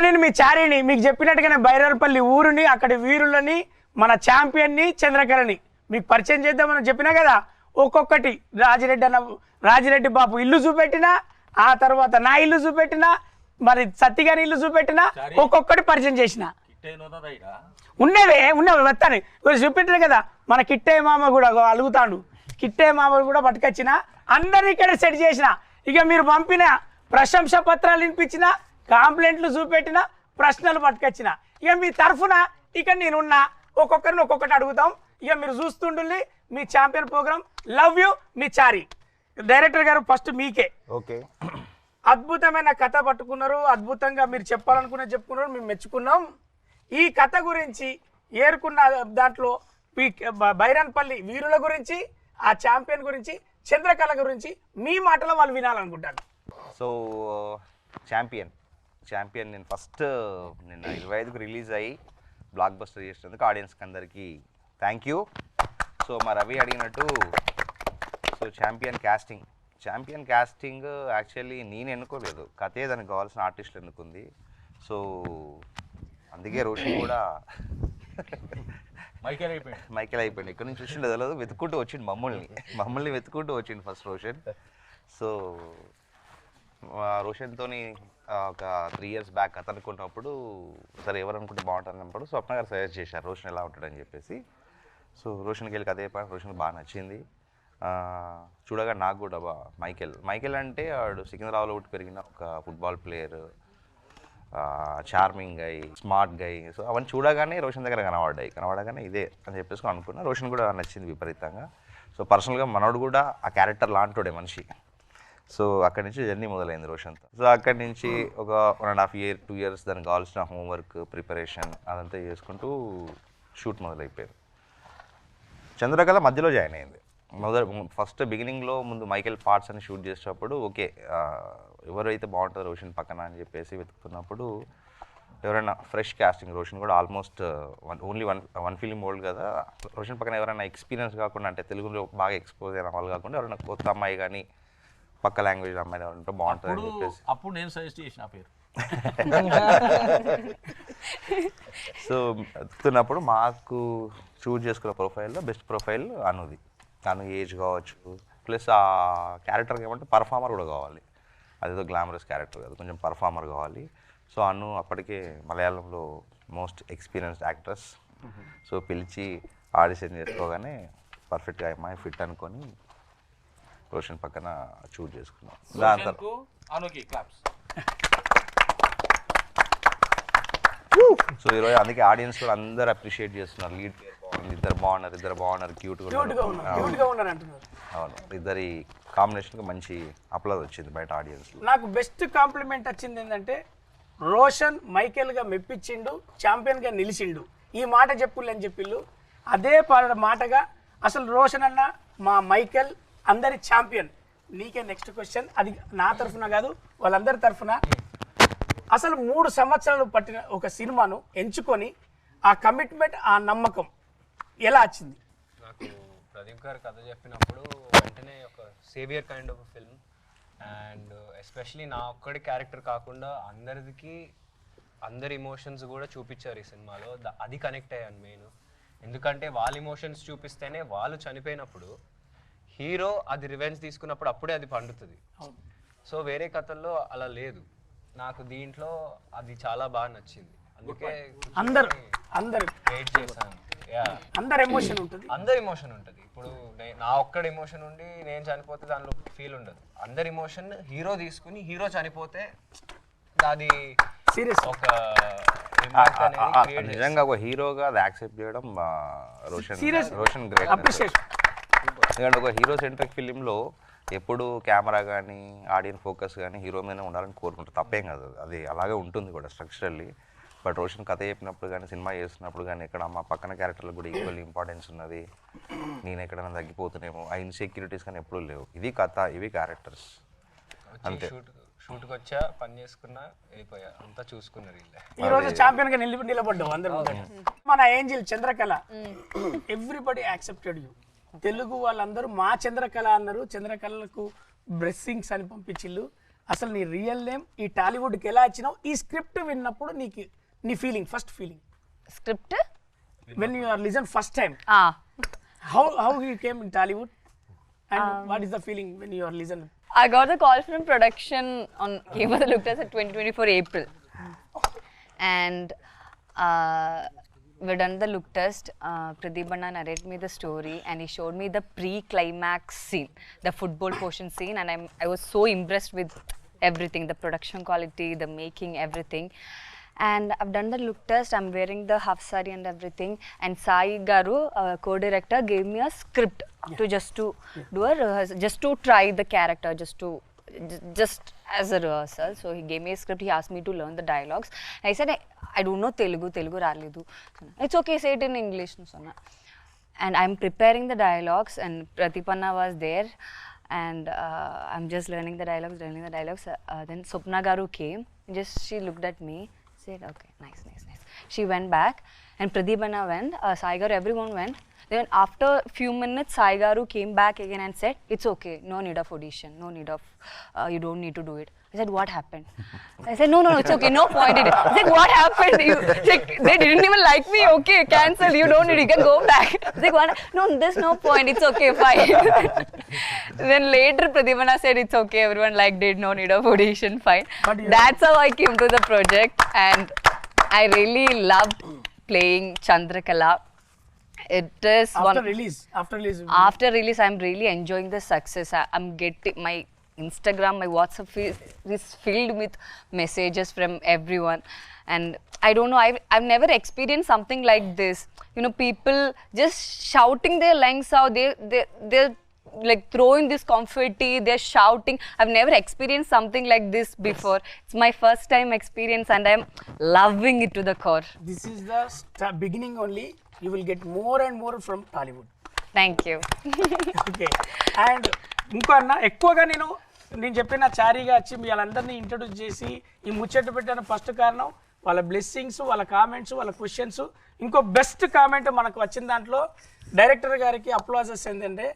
నేను మీ చారిని మీకు చెప్పినట్టుగానే బైరార్పల్లి ఊరిని అక్కడి వీరులని మన ఛాంపియన్ని చంద్రకళని మీకు పరిచయం చేద్దామని చెప్పినా కదా. ఒక్కొక్కటి రాజిరెడ్డి బాబు ఇల్లు చూపెట్టినా, ఆ తర్వాత నా ఇల్లు చూపెట్టినా, మరి సత్తిగారి ఇల్లు చూపెట్టినా, ఒక్కొక్కటి పరిచయం చేసిన ఉన్నవే వస్తాను చూపెట్టిన కదా. మన కిట్టయ్య మామ కూడా అలుగుతాడు, కిట్టయ్య మామ కూడా పట్టుకొచ్చిన అందరినీ ఇక్కడ సెట్ చేసిన. ఇక మీరు పంపిన ప్రశంస పత్రాలు వినిపించిన, కాంప్లైంట్లు చూపెట్టిన, ప్రశ్నలు పట్టుకొచ్చిన. ఇక మీ తరఫున ఇక నేనున్నా, ఒక్కొక్కరిని ఒక్కొక్కటి అడుగుతాం. ఇక మీరు చూస్తుండండి మీ ఛాంపియన్ ప్రోగ్రామ్. లవ్ యూ మీ చారి. డైరెక్టర్ గారు ఫస్ట్ మీకే. ఓకే, అద్భుతమైన కథ పట్టుకున్నారు, అద్భుతంగా మీరు చెప్పుకున్నారు, మేము మెచ్చుకున్నాం. ఈ కథ గురించి ఏరుకున్న దాంట్లో బైరాన్పల్లి వీరుల గురించి, ఆ ఛాంపియన్ గురించి, చంద్రకళ గురించి మీ మాటలో వాళ్ళు వినాలనుకుంటాను. సో ఛాంపియన్ నేను ఫస్ట్ నిన్న 25కు రిలీజ్ అయ్యి బ్లాక్ బస్టర్ చేసినందుకు ఆడియన్స్కి అందరికీ థ్యాంక్ యూ. సో మా రవి అడిగినట్టు, సో ఛాంపియన్ క్యాస్టింగ్ యాక్చువల్లీ నేను ఎన్నుకోలేదు, కథే దానికి కావాల్సిన ఆర్టిస్టులు ఎన్నుకుంది. సో అందుకే రోషన్ కూడా మైకేల్ అయిపోయింది. ఇక్కడ నుంచి వచ్చిండు తెలియదు, వెతుక్కుంటూ వచ్చిండు మమ్మల్ని వెతుక్కుంటూ వచ్చిండు ఫస్ట్ రోషన్. సో రోషన్తోని ఒక 3 years బ్యాక్ కథ అనుకున్నప్పుడు, సరే ఎవరు అనుకుంటే బాగుంటుంది అన్నప్పుడు స్వప్న గారు సజెస్ట్ చేశారు రోషన్ ఎలా ఉంటాడని చెప్పేసి. సో రోషన్కి వెళ్ళి కథ చెప్పాను, రోషన్కి బాగా నచ్చింది. చూడగా నాకు కూడా మైకేల్ అంటే వాడు సికింద్రాబాద్లో పుట్టి పెరిగిన ఒక ఫుట్బాల్ ప్లేయర్, చార్మింగ్ గై, స్మార్ట్ గై. సో అవన్నీ చూడగానే రోషన్ దగ్గర కనబడగానే ఇదే అని చెప్పేసి అనుకున్నా. రోషన్ కూడా నచ్చింది విపరీతంగా. సో పర్సనల్గా మనోడు కూడా ఆ క్యారెక్టర్ లాంటోడే మనిషి. సో అక్కడి నుంచి జర్నీ మొదలైంది రోషన్తో. సో అక్కడి నుంచి ఒక 1.5 year 2 years దానికి కావాల్సిన హోంవర్క్ ప్రిపరేషన్ అదంతా చేసుకుంటూ షూట్ మొదలైపోయింది. చంద్రకళ మధ్యలో జాయిన్ అయింది. ఫస్ట్ బిగినింగ్లో ముందు మైకేల్ పార్ట్స్ అని షూట్ చేసేటప్పుడు ఓకే ఎవరైతే బాగుంటుందో రోషన్ పక్కన అని చెప్పేసి వెతుకుతున్నప్పుడు ఎవరైనా ఫ్రెష్ కాస్టింగ్, రోషన్ కూడా almost only one film old కదా, రోషన్ పక్కన ఎవరైనా ఎక్స్పీరియన్స్ కాకుండా అంటే తెలుగులో బాగా ఎక్స్పోజ్ అయిన వాళ్ళు కాకుండా ఎవరైనా కొత్త అమ్మాయి కానీ పక్క లాంగ్వేజ్ అమ్మాయి ఎవరంటే బాగుంటుంది అని చెప్పేసి అప్పుడు నేను సజెస్ట్ చేసిన పేరు. సో వెతుకుతున్నప్పుడు మాకు చూజ్ చేసుకున్న ప్రొఫైల్లో బెస్ట్ ప్రొఫైల్ అనుది. తను ఏజ్ కావచ్చు, ప్లస్ ఆ క్యారెక్టర్కి ఏమంటే పర్ఫార్మర్ కూడా కావాలి. అదేదో గ్లామరస్ క్యారెక్టర్ కాదు, కొంచెం పర్ఫార్మర్ కావాలి. సో అను అప్పటికే మలయాళంలో మోస్ట్ ఎక్స్పీరియన్స్డ్ యాక్ట్రెస్. సో పిలిచి ఆడిషన్ చేసుకోగానే పర్ఫెక్ట్గా అమ్మాయి ఫిట్ అనుకొని రోషన్ పక్కన చూజ్ చేసుకున్నాం. దాని తర్వాత సో ఈరోజు అందుకే ఆడియన్స్ కూడా అందరూ అప్రిషియేట్ చేస్తున్నారు. లీడ్ ఇద్దరు బాగున్నారు, క్యూట్గా ఉన్నారు. అవును, ఇద్దరి కాంబినేషన్కి మంచి అప్లాజ్ వచ్చింది బయట ఆడియన్స్. నాకు బెస్ట్ కాంప్లిమెంట్ వచ్చింది ఏంటంటే రోషన్ మైకేల్గా మెప్పించిండు, ఛాంపియన్గా నిలిచిండు. ఈ మాట చెప్పులని చెప్పిళ్ళు అదే మాటగా అసలు రోషన్ అన్న మా మైకేల్ అందరి ఛాంపియన్. నీకే నెక్స్ట్ క్వశ్చన్, అది నా తరఫున కాదు వాళ్ళందరి తరఫున. అసలు 3 సంవత్సరాలు పట్టిన ఒక సినిమాను ఎంచుకొని ఆ కమిట్మెంట్, ఆ నమ్మకం ఎలా వచ్చింది? నాకు ప్రదీప్ గారు కథ చెప్పినప్పుడు వెంటనే ఒక saviour kind of film, and especially నా ఒక్కడి క్యారెక్టర్ కాకుండా అందరి ఇమోషన్స్ కూడా చూపించారు ఈ సినిమాలో. అది కనెక్ట్ అయ్యాను మెయిన్. ఎందుకంటే వాళ్ళ ఇమోషన్స్ చూపిస్తేనే వాళ్ళు చనిపోయినప్పుడు హీరో అది రివెంజ్ తీసుకున్నప్పుడు అప్పుడే అది పండుతుంది. సో వేరే కథల్లో అలా లేదు. నాకు దీంట్లో అది చాలా బాగా నచ్చింది. అందుకే అందరు వెయిట్ చేశాను. అందరి ఎమోషన్ ఉంటుంది. ఇప్పుడు నా ఒక్కడి ఎమోషన్ ఉండి నేను చనిపోతే దానిలో ఫీల్ ఉండదు. అందరి ఎమోషన్ హీరో తీసుకుని హీరో చనిపోతే అది సీరియస్ ఒక నిజంగా ఒక హీరోగా అది యాక్సెప్ట్ చేయడం రోషన్ గ్రేట్. ఎందుకంటే ఒక హీరో సెంట్రిక్ ఫిలింలో ఎప్పుడు కెమెరా కానీ ఆడియన్స్ ఫోకస్ కానీ హీరో మీదనే ఉండాలని కోరుకుంటారు, తప్పేం కాదు, అది అలాగే ఉంటుంది కూడా స్ట్రక్చరల్లీ. బట్ రోషన్ కథ చెప్పినప్పుడు కానీ సినిమా చేస్తున్నప్పుడు కానీ ఇక్కడ మా పక్కన క్యారెక్టర్లకు కూడా ఈక్వల్ ఇంపార్టెన్స్ ఉన్నది. నేను ఎక్కడైనా తగ్గిపోతున్నామో ఆ ఇన్సెక్యూరిటీస్ కానీ ఎప్పుడూ లేవు. ఇది కథ, ఇవి క్యారెక్టర్స్ అంతే. షూట్కి వచ్చా, పని చేసుకున్నా, వెళ్ళిపోయా, అంతా చూసుకున్నారు. ఈ రోజు ఛాంపియన్ గా నిలబడ్డావు అందరూ. మన angel Chandrakala everybody accepted you. Telugu వాళ్ళందరూ మా చంద్రకళ అన్నారు. చంద్రకళకు బ్లెస్సింగ్స్ అని పంపించిళ్ళు. అసలు నీ రియల్ నేమ్ ఈ టాలీవుడ్కి ఎలా వచ్చినావు, ఈ స్క్రిప్ట్ విన్నప్పుడు నీకు నీ feeling, first feeling script when you are listen first time, how you came in Tollywood and what is the feeling when you are listen? I got a call from production on Game of the Look Test at 2024 April, and we done the look test. Pradeep Anna narrated me the story and he showed me the pre-climax scene, the football portion scene, and I was so impressed with everything, the production quality, the making, everything. And I've done the look test. I'm wearing the half saree and everything. And Sai Garu, co-director, gave me a script to do a rehearsal, just to try the character, just as a rehearsal. So he gave me a script. He asked me to learn the dialogues. I said, I don't know Telugu raledu. It's okay, say it in English. And I'm preparing the dialogues, and Pratipanna was there. And I'm just learning the dialogues. Then Swapna Garu came. She looked at me. Said, okay, nice. She went back and Pradeep Anna went, Sai Garu, everyone went. Then after few minutes, Sai Garu came back again and said, it's okay, no need of audition, no need of, you don't need to do it. I said, what happened? I said, no, it's okay, no point in it. I said, what happened? They didn't even like me, okay, cancel, you don't need, you can go back. I said, what? No, there's no point, it's okay, fine. Then later Pradeep Anna said, it's okay, everyone liked it, no need of audition, fine. That's how I came to the project, and I really loved playing Chandrakala. It is after release I'm really enjoying the success. I'm getting my Instagram, my WhatsApp is filled with messages from everyone, and I don't know, I've never experienced something like this. You know, people just shouting their lungs out, they're like throwing this confetti, they're shouting. I've never experienced something like this before. It's my first time experience and I'm loving it to the core. This is the beginning only. You will get more and more from Tollywood. Thank you. Okay. And ఇంకో అన్న ఎక్కువగా నేను చెప్పిన చారీగా వచ్చి మీ వాళ్ళందరినీ introduce చేసి ఈ ముచ్చట పెట్టిన ఫస్ట్ కారణం వాళ్ళ బ్లెస్సింగ్స్, వాళ్ళ కామెంట్స్, వాళ్ళ క్వశ్చన్స్. ఇంకో బెస్ట్ కామెంట్ మనకు వచ్చిన దాంట్లో డైరెక్టర్ గారికి అప్లాజెస్ ఏంటంటే,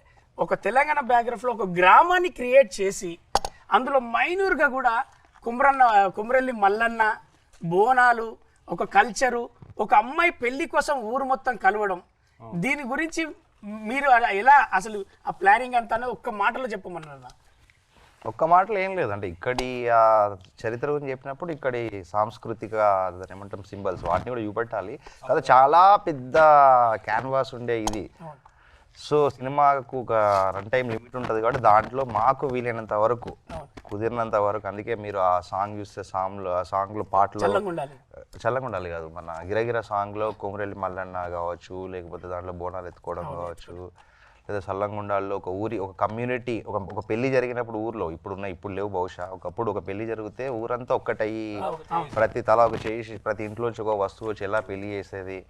ఒక తెలంగాణ బ్యాక్గ్రౌండ్లో ఒక గ్రామాన్ని క్రియేట్ చేసి అందులో మైనూర్గా కూడా కుమ్రెల్లి మల్లన్న, బోనాలు, ఒక కల్చరు, ఒక అమ్మాయి పెళ్లి కోసం ఊరు మొత్తం కలవడం, దీని గురించి మీరు ఎలా అసలు ఆ ప్లానింగ్ అంతా ఒక్క మాటలో చెప్పమన్నారు? ఒక్క మాటలో ఏం లేదంటే, ఇక్కడి చరిత్ర గురించి చెప్పినప్పుడు ఇక్కడి సాంస్కృతిక ఏమంటాం సింబల్స్ వాటిని కూడా చూపెట్టాలి కదా. చాలా పెద్ద క్యాన్వాస్ ఉండే ఇది. సో సినిమాకు ఒక రన్ టైం లిమిట్ ఉంటుంది కాబట్టి దాంట్లో మాకు వీలైనంత వరకు, కుదిరినంత వరకు, అందుకే మీరు ఆ సాంగ్ చూస్తే సాంగ్లో పాటలు చల్లగా ఉండాలి కాదు, మన గిరగిర సాంగ్లో కోమరెల్లి మల్లన్న కావచ్చు, లేకపోతే దాంట్లో బోనాలు ఎత్తుకోవడం కావచ్చు, లేదా సల్లంగుండాల్లో ఒక కమ్యూనిటీ, ఒక పెళ్లి జరిగినప్పుడు ఊర్లో ఇప్పుడు లేవు బహుశా, ఒకప్పుడు ఒక పెళ్లి జరిగితే ఊరంతా ఒక్కటయ్యి ప్రతి తల ఒక చేసి ప్రతి ఇంట్లోంచి ఒక వస్తువు వచ్చి ఎలా పెళ్లి చేసేది,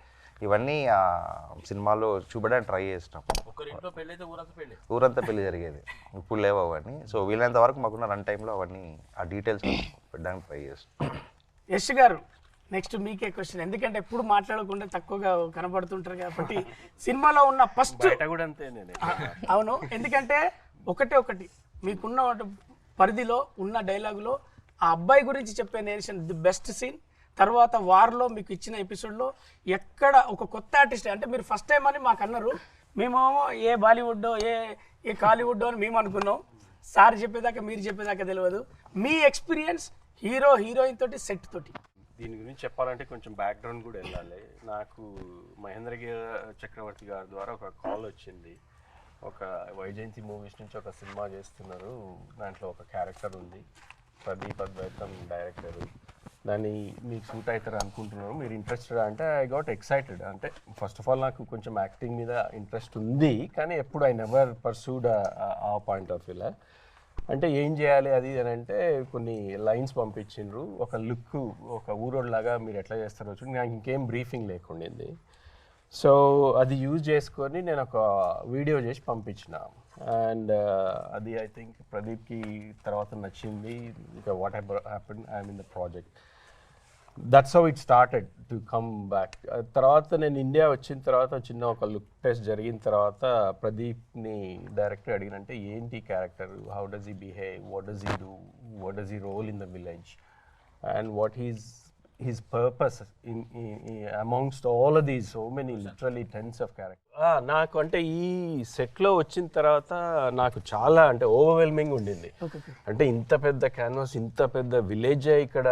ఇవన్నీ ఆ సినిమాలో చూపడానికి ట్రై చేసినాం. ఊరంతా పెళ్లి జరిగేది, ఇప్పుడు లేవు అవన్నీ. సో వీలైనంత వరకు మాకున్న రన్ టైంలో అవన్నీ ఆ డీటెయిల్స్ పెట్టడానికి ట్రై చేస్తాం. యశ్ గారు, నెక్స్ట్ మీకే క్వశ్చన్, ఎందుకంటే ఎప్పుడు మాట్లాడకుండా తక్కువగా కనబడుతుంటారు కాబట్టి సినిమాలో ఉన్న ఫస్ట్ అవును, ఎందుకంటే ఒకటి మీకున్న పరిధిలో ఉన్న డైలాగులో ఆ అబ్బాయి గురించి చెప్పే నేరేషన్ ది బెస్ట్ సీన్. తర్వాత వార్లో మీకు ఇచ్చిన ఎపిసోడ్లో ఎక్కడ ఒక కొత్త ఆర్టిస్ట్, అంటే మీరు ఫస్ట్ టైం అని మాకు అన్నారు, మేమేమో ఏ బాలీవుడ్డో ఏ కాలీవుడ్డో అని మేము అనుకున్నాం. సార్ చెప్పేదాకా మీరు చెప్పేదాకా తెలియదు. మీ ఎక్స్పీరియన్స్ హీరోయిన్ తోటి సెట్ తోటి దీని గురించి చెప్పాలంటే కొంచెం బ్యాక్గ్రౌండ్ కూడా వెళ్ళాలి. నాకు మహేంద్ర చక్రవర్తి గారి ద్వారా ఒక కాల్ వచ్చింది. ఒక వైజయంతి మూవీస్ నుంచి ఒక సినిమా చేస్తున్నారు, దాంట్లో ఒక క్యారెక్టర్ ఉంది, ప్రదీప్ అద్వైతం డైరెక్టరు, దాన్ని మీకు సూట్ అవుతారు అనుకుంటున్నారు, మీరు ఇంట్రెస్టెడ్ అంటే ఐ గాట్ ఎక్సైటెడ్. అంటే ఫస్ట్ ఆఫ్ ఆల్ నాకు కొంచెం యాక్టింగ్ మీద ఇంట్రెస్ట్ ఉంది, కానీ ఎప్పుడు ఐ నెవర్ పర్సూడ్ ఆ పాయింట్ ఆఫ్ వ్యూలో. అంటే ఏం చేయాలి అది అని అంటే కొన్ని లైన్స్ పంపించిండ్రు, ఒక లుక్, ఒక ఊరోడ్లాగా మీరు ఎట్లా చేస్తారో చూడండి. నాకు ఇంకేం బ్రీఫింగ్ లేకుండింది. సో అది యూజ్ చేసుకొని నేను ఒక వీడియో చేసి పంపించిన, అండ్ అది ఐ థింక్ ప్రదీప్కి తర్వాత నచ్చింది. ఇక what happen I'm in the project. That's how it started to come back. తర్వాత నేను ఇండియా వచ్చిన తర్వాత చిన్న ఒక లుక్ టెస్ట్ జరిగిన తర్వాత ప్రదీప్ని డైరెక్టర్ అడిగినంటే ఏంటి character, how does he behave, what does he do, what does he role in the village and what his purpose in amongst all of these so many literally tens of characters. నాకు అంటే ఈ సెట్లో వచ్చిన తర్వాత నాకు చాలా అంటే overwhelming ఉండింది. అంటే ఇంత పెద్ద క్యాన్వాస్, ఇంత పెద్ద విలేజ్ ఇక్కడ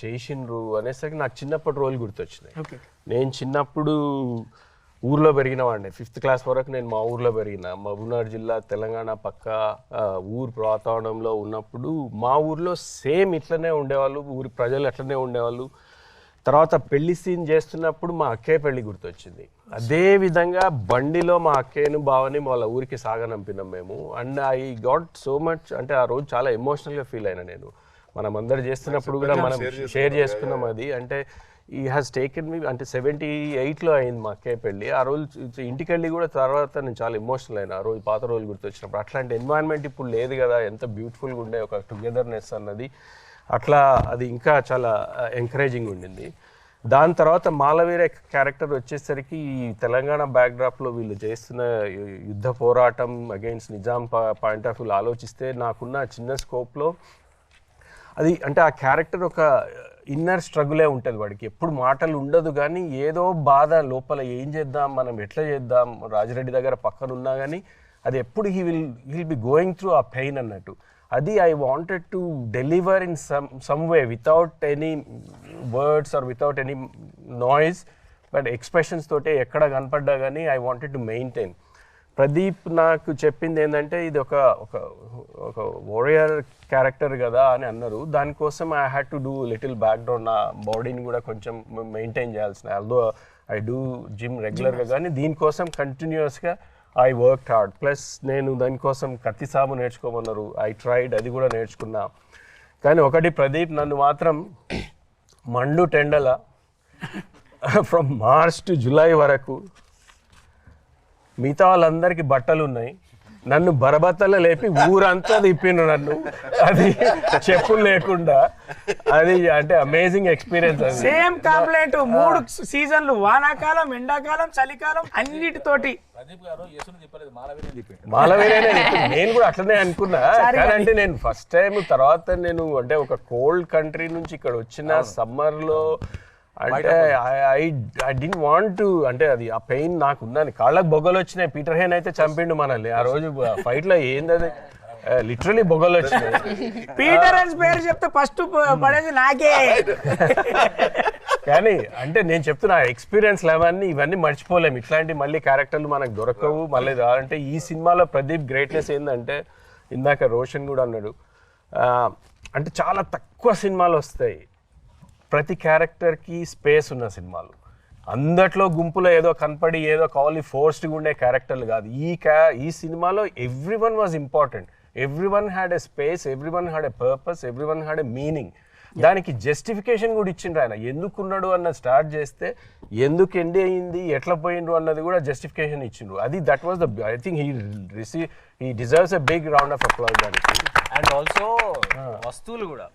చేసిండ్రు అనేసరికి నాకు చిన్నప్పటి రోల్ గుర్తొచ్చినాయి. నేను చిన్నప్పుడు ఊర్లో పెరిగిన వాడిని. 5th క్లాస్ వరకు నేను మా ఊర్లో పెరిగిన. మహబూబ్నగర్ జిల్లా తెలంగాణ పక్క ఊరు వాతావరణంలో ఉన్నప్పుడు మా ఊర్లో సేమ్ ఇట్లనే ఉండేవాళ్ళు, ఊరి ప్రజలు అట్లనే ఉండేవాళ్ళు. తర్వాత పెళ్లి సీన్ చేస్తున్నప్పుడు మా అక్కయ్య పెళ్లి గుర్తొచ్చింది. అదే విధంగా బండిలో మా అక్కయ్యను బావని వాళ్ళ ఊరికి సాగనంపినాం మేము. And I got so much, అంటే ఆ రోజు చాలా ఎమోషనల్గా ఫీల్ అయినా నేను. మనం అందరు చేస్తున్నప్పుడు కూడా మనం షేర్ చేసుకున్నాం అది. అంటే ఈ హ్యాస్ టేకెన్ మీ, అంటే 78లో అయింది మా అక్కయ్య పెళ్ళి. ఆ రోజు ఇంటికి వెళ్ళి కూడా తర్వాత నేను చాలా ఎమోషనల్ అయినా ఆ రోజు, పాత రోజులు గుర్తొచ్చినప్పుడు. అట్లాంటి ఎన్వైరన్మెంట్ ఇప్పుడు లేదు కదా, ఎంత బ్యూటిఫుల్గా ఉండే ఒక టుగెదర్నెస్ అన్నది. అట్లా అది ఇంకా చాలా ఎంకరేజింగ్ ఉండింది. దాని తర్వాత మాలవీర క్యారెక్టర్ వచ్చేసరికి ఈ తెలంగాణ బ్యాక్డ్రాప్లో వీళ్ళు చేస్తున్న యుద్ధ పోరాటం అగైన్స్ నిజాం పాయింట్ ఆఫ్ వ్యూలో ఆలోచిస్తే నాకున్న చిన్న స్కోప్లో అది, అంటే ఆ క్యారెక్టర్ ఒక ఇన్నర్ స్ట్రగులే ఉంటుంది వాడికి. ఎప్పుడు మాటలు ఉండదు కానీ ఏదో బాధ లోపల, ఏం చేద్దాం, మనం ఎట్లా చేద్దాం, రాజిరెడ్డి దగ్గర పక్కన ఉన్నా కానీ అది ఎప్పుడు he will be going through ఆ పెయిన్ అన్నట్టు. అది I wanted to deliver in some way without any words or without any noise, but expressions తోటే ఎక్కడ కనపడ్డా కానీ I wanted to maintain. Pradeep నాకు చెప్పింది ఏంటంటే ఇది ఒక వారియర్ క్యారెక్టర్ కదా అని అన్నారు. దానికోసం I had to do little background, నా బాడీని కూడా కొంచెం మెయింటైన్ చేయాల్సిన. ఆల్దో ఐ డూ జిమ్ రెగ్యులర్గా, కానీ దీనికోసం కంటిన్యూస్గా ఐ వర్క్ హార్డ్. ప్లస్ నేను దానికోసం కత్తి సాము నేర్చుకోమన్నారు, ఐ ట్రైడ్, అది కూడా నేర్చుకున్నా. కానీ ఒకటి, ప్రదీప్ నన్ను మాత్రం మండు టెండల ఫ్రమ్ మార్చ్ టు జూలై వరకు మిగతా వాళ్ళందరికీ బట్టలు ఉన్నాయి, నన్ను బరబత్తలో లేపి ఊరంతా తిప్పిండు నన్ను, అది చెప్పులు లేకుండా. అది అంటే అమేజింగ్ ఎక్స్పీరియన్స్. అది సేమ్ కంప్లైంట్ 3 సీజన్లు, వానాకాలం, ఎండాకాలం, చలికాలం అన్నిటితోటి. మాలవేరే నేను కూడా అట్లనే అనుకున్నా. కానీ అంటే నేను ఫస్ట్ టైం తర్వాత నేను అంటే ఒక కోల్డ్ కంట్రీ నుంచి ఇక్కడ వచ్చిన సమ్మర్లో అంటే ఐ డింట్ వాంట్ టు, అంటే అది ఆ పెయిన్ నాకు ఉన్నాను. కాళ్ళకు బొగ్గలు వచ్చినాయి. పీటర్ హేన్ అయితే చంపిండు మనల్ని ఆ రోజు ఫైట్ లో. ఏంది అది, లిటరలీ బొగ్గలు వచ్చినాయి. పీటర్ హేన్ పేరు చెప్తే ఫస్ట్ పడేది నాకే. కానీ అంటే నేను చెప్తున్నా ఎక్స్పీరియన్స్ ఇవన్నీ మర్చిపోలేము. ఇట్లాంటి మళ్ళీ క్యారెక్టర్లు మనకు దొరకవు మళ్ళీ. అంటే ఈ సినిమాలో ప్రదీప్ గ్రేట్నెస్ ఏంటంటే, ఇందాక రోషన్ కూడా అన్నాడు, అంటే చాలా తక్కువ సినిమాలు వస్తాయి ప్రతి క్యారెక్టర్కి స్పేస్ ఉన్న సినిమాలు. అందట్లో గుంపులో ఏదో కనపడి ఏదో కావాలి ఫోర్స్డ్గా ఉండే క్యారెక్టర్లు కాదు. ఈ సినిమాలో every one was important, every one had a space, every one had a purpose, every one had a meaning. దానికి జస్టిఫికేషన్ కూడా ఇచ్చిండ్రు ఆయన. ఎందుకున్నాడు అన్నది స్టార్ట్ చేస్తే ఎందుకు ఎండ్ అయ్యింది, ఎట్లా పోయిండ్రు అన్నది కూడా జస్టిఫికేషన్ ఇచ్చిండ్రు. అది that was the, I think he deserves a big round of applause దానికి. అండ్ ఆల్సో వస్తువులు కూడా,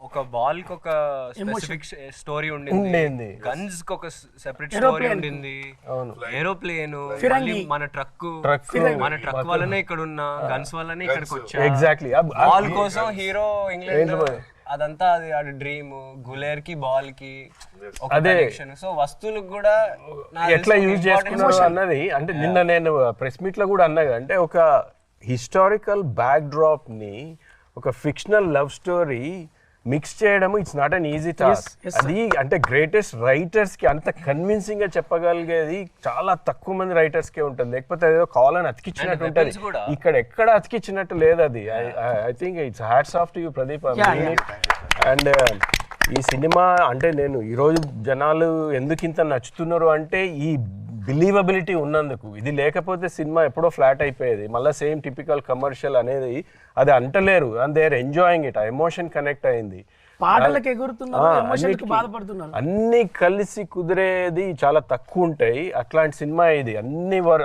ఒక బాల్ కి ఒక స్పెసిఫిక్ స్టోరీ ఉండింది, గన్స్ కి ఒక సెపరేట్ స్టోరీ ఉండింది, ఏరోప్లేన్, మన ట్రక్ వల్లనే ఇక్కడ ఉన్న గన్స్ వల్లనే ఇక్కడికి వచ్చా. ఎగ్జాక్ట్లీ బాల్ కోసం హీరో ఇంగ్లాండ్, అదంతా అది డ్రీమ్. గులేర్ కి బాల్ కి ఒక కనెక్షన్. సో వస్తువులకు కూడా ఎట్లా యూజ్ చేసుకున్నారు అన్నది. అంటే నిన్న నేను ప్రెస్ మీట్ లో కూడా అన్నా, అంటే ఒక హిస్టారికల్ బ్యాక్డ్రాప్ ని ఒక ఫిక్షనల్ లవ్ స్టోరీ మిక్స్ చేయడం it's not an easy task. అది అంటే గ్రేటెస్ట్ రైటర్స్ కి అంత కన్విన్సింగ్ గా చెప్పగలిగేది చాలా తక్కువ మంది రైటర్స్ కే ఉంటుంది. లేకపోతే ఏదో కావాలని అతికిచ్చినట్టు ఉంటుంది. ఇక్కడ ఎక్కడ అతికిచ్చినట్టు లేదు అది. I think it's hats off to you Pradeep. And ఈ సినిమా అంటే నేను ఈరోజు జనాలు ఎందుకు ఇంత నచ్చుతున్నారు అంటే ఈ బిలీవబిలిటీ ఉన్నందుకు. ఇది లేకపోతే సినిమా ఎప్పుడో ఫ్లాట్ అయిపోయేది. మళ్ళీ సేమ్ టిపికల్ కమర్షియల్ అనేది అది అంటలేరు. And they are enjoying it. ఆ ఎమోషన్ కనెక్ట్ అయింది. పాటలకు ఎగురుతున్నారు, ఎమోషన్కి బాధపడుతున్నారు. అన్ని కలిసి కుదిరేది చాలా తక్కువ ఉంటాయి. అట్లాంటి సినిమా ఇది.